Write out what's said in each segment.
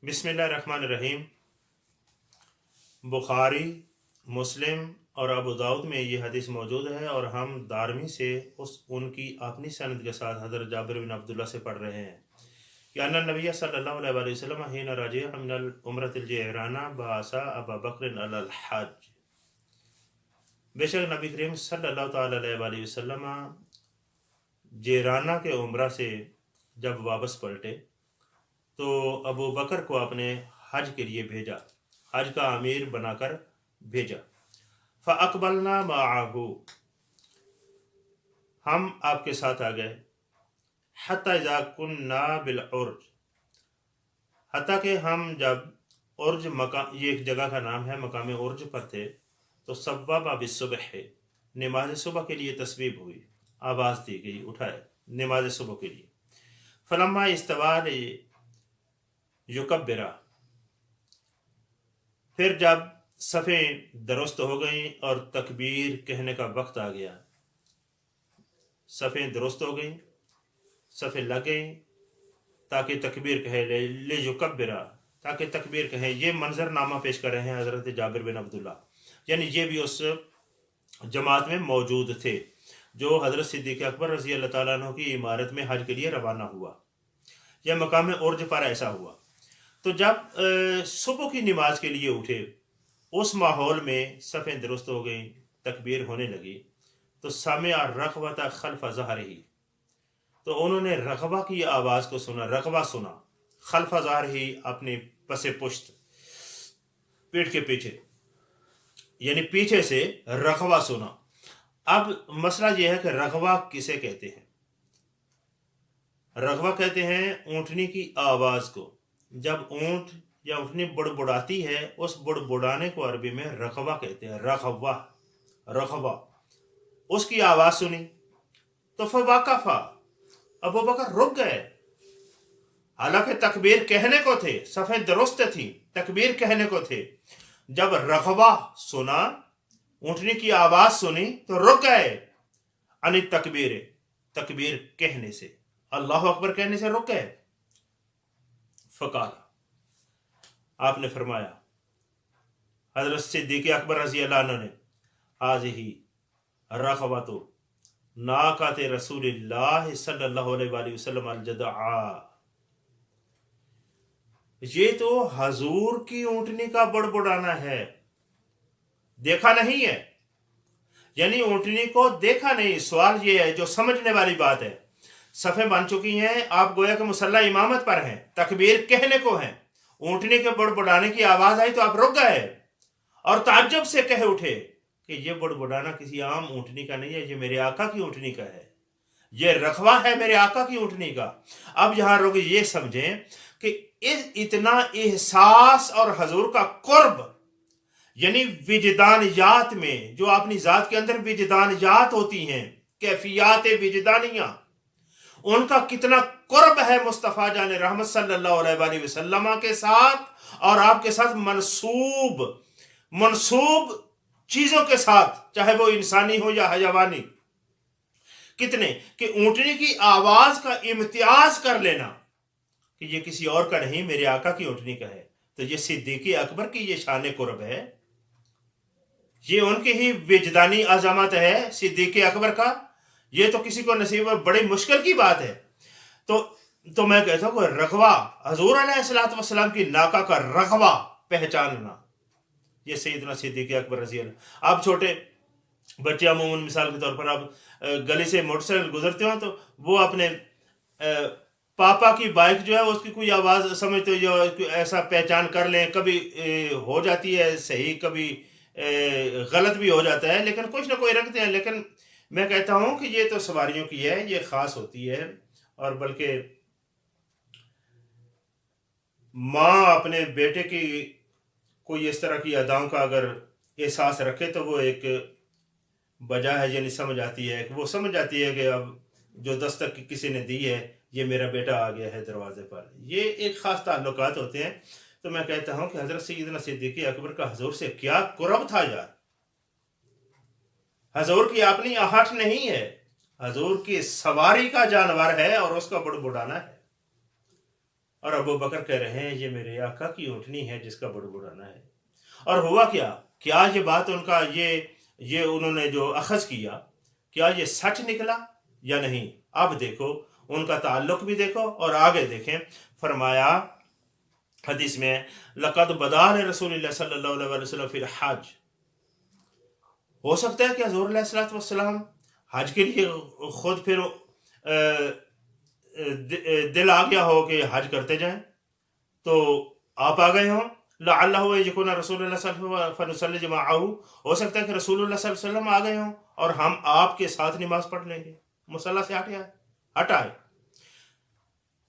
बिस्मिल्लाहिर्रहमानिर्रहीम। बुखारी, मुस्लिम और अबू दाऊद में ये हदीस मौजूद है और हम दारमी से उनकी अपनी सनद के साथ हज़रत जाबिर बिन अब्दुल्लाह से पढ़ रहे हैं कि अन्ना नबी सल्लल्लाहु अलैहि वसल्लम हिन रजिअ मिनल उम्रतिल जिराना बासा अबा बकर अलल हज। बेशक नबी करीम सल्लल्लाहु ताला अलैहि वसल्लम जिराना के उम्रा से जब वापस पलटे तो अबू बकर को अपने हज के लिए भेजा, हज का अमीर बनाकर भेजा। फ़अक़बलना मअहू, हम आपके साथ आ गए। हत्ता इज़ा कुन्ना बिल उर्ज, हत्ता कि हम जब उर्ज मकाम, ये एक जगह का नाम है, मकाम उर्ज पर थे तो सब्बा बिस्सुबह है, नमाज सुबह के लिए तस्वीब हुई, आवाज़ दी गई, उठाए नमाज सुबह के लिए। फलम्मा इस्तवा युकब्बिरा, फिर जब सफ़ें दुरुस्त हो गई और तकबीर कहने का वक्त आ गया, सफ़ें दुरुस्त हो गई, सफ़ें लग गई ताकि तकबीर कहे, ले युकब्बिरा, ताकि तकबीर कहें। ये मंजरनामा पेश कर रहे हैं हज़रत जाबिर बिन अब्दुल्ला, यानी ये भी उस जमात में मौजूद थे जो हज़रत सिद्दीक़ अकबर रज़ी अल्लाह ताला अन्हु की इमारत में हज के लिए रवाना हुआ। यह मकाम उर्ज पर ऐसा हुआ। तो जब सुबह की नमाज के लिए उठे, उस माहौल में सफ़ें दुरुस्त हो गई, तकबीर होने लगी, तो सामिअ रग़बत खल्फ़ ज़हरिही, तो उन्होंने रग़बा की आवाज़ को सुना, रग़बा सुना, खल्फ़ ज़हरिही, अपने पसे पुश्त, पीठ के पीछे, यानी पीछे से रग़बा सुना। अब मसला यह है कि रग़बा किसे कहते हैं? रग़बा कहते हैं ऊँटनी की आवाज़ को। जब ऊँट या ऊँटनी बुड़बुड़ाती है, उस बुड़बुड़ाने को अरबी में रग़बा कहते हैं। रग़बा, रग़बा, उसकी आवाज़ सुनी तो फ़वाक़फ़ा, अबू बकर रुक गए। हालांकि तकबीर कहने को थे, सफ़ें दुरुस्त थी, तकबीर कहने को थे। जब रग़बा सुना, ऊँटनी की आवाज़ सुनी तो रुक गए। अन तकबीर, तकबीर कहने से, अल्लाहु अकबर कहने से रुक गए। फ़क़ाल, आपने फरमाया, हज़रत सिद्दीक़ अकबर रज़ी अल्लाह अन्हु ने, हाज़िही रग़बतु नाक़त रसूलिल्लाह सल्लल्लाहु अलैहि वसल्लम अल जदआ, ये तो हजूर की ऊँटनी का बड़बड़ाना है, देखा नहीं है, यानी ऊँटनी को देखा नहीं। सवाल ये है, जो समझने वाली बात है, सफ़ें बन चुकी हैं, आप गोया के मुसल्ला इमामत पर हैं, तकबीर कहने को हैं, ऊँटनी के बुड़बुड़ाने की आवाज़ आई तो आप रुक गए और ताज्जुब से कह उठे कि ये बुड़बुड़ाना किसी आम ऊँटनी का नहीं है, ये मेरे आका की ऊँटनी का है, ये रखवा है मेरे आका की ऊँटनी का। अब यहाँ लोग ये समझें कि इतना एहसास और हजूर का कुर्ब, यानी विजदानियात में, जो अपनी ज़ात के अंदर विजदानियात होती हैं, कैफियात विजदानिया, उनका कितना कुर्ब है मुस्तफ़ा जान रहमत सल्लल्लाहु अलैहि वसल्लम के साथ और आपके साथ मनसूब चीज़ों के साथ, चाहे वो इंसानी हो या हयावानी। कितने कि ऊँटनी की आवाज़ का इम्तियाज कर लेना कि ये किसी और का नहीं, मेरे आका की ऊँटनी का है, तो ये सिद्दीक़ अकबर की ये शान कुर्ब है, ये उनकी ही विजदानी अज़मत है सिद्दीक़ अकबर का। ये तो किसी को नसीब में बड़ी मुश्किल की बात है। तो मैं कहता हूँ रग़बा, हज़ूर अलैहिस्सलातु वस्सलाम की नाका का रग़बा पहचानना, ये सैयदना सिद्दीक़ अकबर रज़ी अल्लाह। आप छोटे बच्चे अमूमन मिसाल के तौर पर आप गली से मोटरसाइकिल गुजरते हो तो वो अपने पापा की बाइक जो है उसकी कोई आवाज़ समझते हो, जो ऐसा पहचान कर लें। कभी हो जाती है सही, कभी गलत भी हो जाता है, लेकिन कुछ ना कोई रखते हैं। लेकिन मैं कहता हूँ कि ये तो सवारियों की है, ये ख़ास होती है। और बल्कि माँ अपने बेटे की कोई इस तरह की अदाओं का अगर एहसास रखे तो वो एक वजह है, यानी समझ आती है कि वो समझ जाती है कि अब जो दस्तक किसी ने दी है, ये मेरा बेटा आ गया है दरवाजे पर। ये एक ख़ास ताल्लुकात होते हैं। तो मैं कहता हूँ कि हज़रत सैयदना सिद्दीक़ अकबर का हजूर से क्या कुर्ब था यार। हजूर की अपनी आहट नहीं है, हजूर की सवारी का जानवर है और उसका बुड़बुड़ाना है। اور ابو بکر کہہ رہے ہیں یہ میرے آقا کی اونٹنی ہے جس کا بڑبڑانا ہے. اور ہوا کیا یہ بات ان کا یہ انہوں نے جو اخذ کیا یہ سچ نکلا یا نہیں؟ اب دیکھو ان کا تعلق بھی دیکھو اور آگے دیکھیں. فرمایا حدیث میں لقد بدا رسول اللہ صلی اللہ علیہ وسلم فی الحج. ہو سکتا ہے کہ حضور علیہ الصلوۃ والسلام حج کے لیے خود پھر دل آ گیا ہو کہ حج کرتے جائیں، تو آپ آ گئے ہوں. لعلہ یکون رسول اللہ صلی اللہ علیہ وسلم فنصلی معہ. ہو سکتا ہے کہ رسول اللہ صلی اللہ علیہ وسلم آ گئے ہوں اور ہم آپ کے ساتھ نماز پڑھ لیں گے. مصلی سے ہٹ آئے.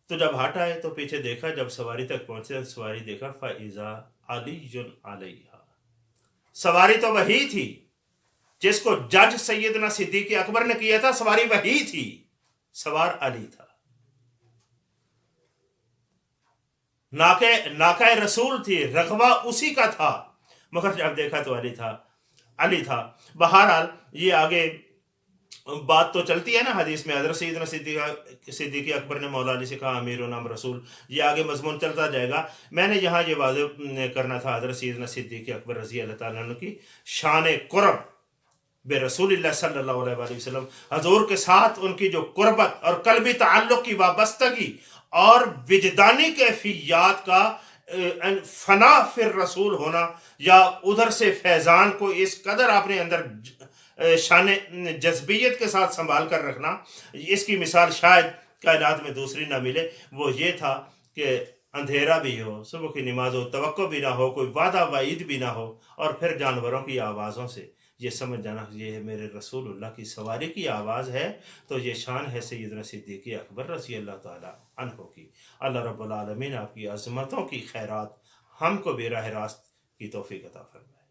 تو جب ہٹ آئے تو پیچھے دیکھا، جب سواری تک پہنچے سواری دیکھا فَإِذَا عَلِيٌّ عَلَيْهَا. سواری تو وہی تھی جس کو جج سیدنا صدیق اکبر نے کیا تھا، سواری وہی تھی، سوار علی تھا. ناکہ رسول تھی، رغبہ اسی کا تھا، مگر جب دیکھا تو علی تھا. بہرحال یہ آگے بات تو چلتی ہے نا حدیث میں. حضرت سیدنا صدیق اکبر نے مولا علی سے کہا امیر و نام رسول. یہ آگے مضمون چلتا جائے گا. میں نے یہاں یہ واضح کرنا تھا حضرت سیدنا صدیق اکبر رضی اللہ تعالیٰ عنہ کی شان قرب بے رسول اللہ صلی اللہ علیہ وآلہ وسلم، حضور کے ساتھ ان کی جو قربت اور قلبی تعلق کی وابستگی اور وجدانی کیفیات کا فنا فی الرسول ہونا، یا ادھر سے فیضان کو اس قدر اپنے اندر شان جذبیت کے ساتھ سنبھال کر رکھنا، اس کی مثال شاید کائنات میں دوسری نہ ملے. وہ یہ تھا کہ اندھیرا بھی ہو، صبح کی نماز ہو، توقع بھی نہ ہو، کوئی وعدہ وعید بھی نہ ہو، اور پھر جانوروں کی آوازوں سے یہ سمجھ جانا یہ میرے رسول اللہ کی سواری کی آواز ہے. تو یہ شان ہے سیدنا صدیق اکبر رضی اللہ تعالی عنہ کی. اللہ رب العالمین آپ کی عظمتوں کی خیرات ہم کو بھی راہ راست کی توفیق عطا فرمائے.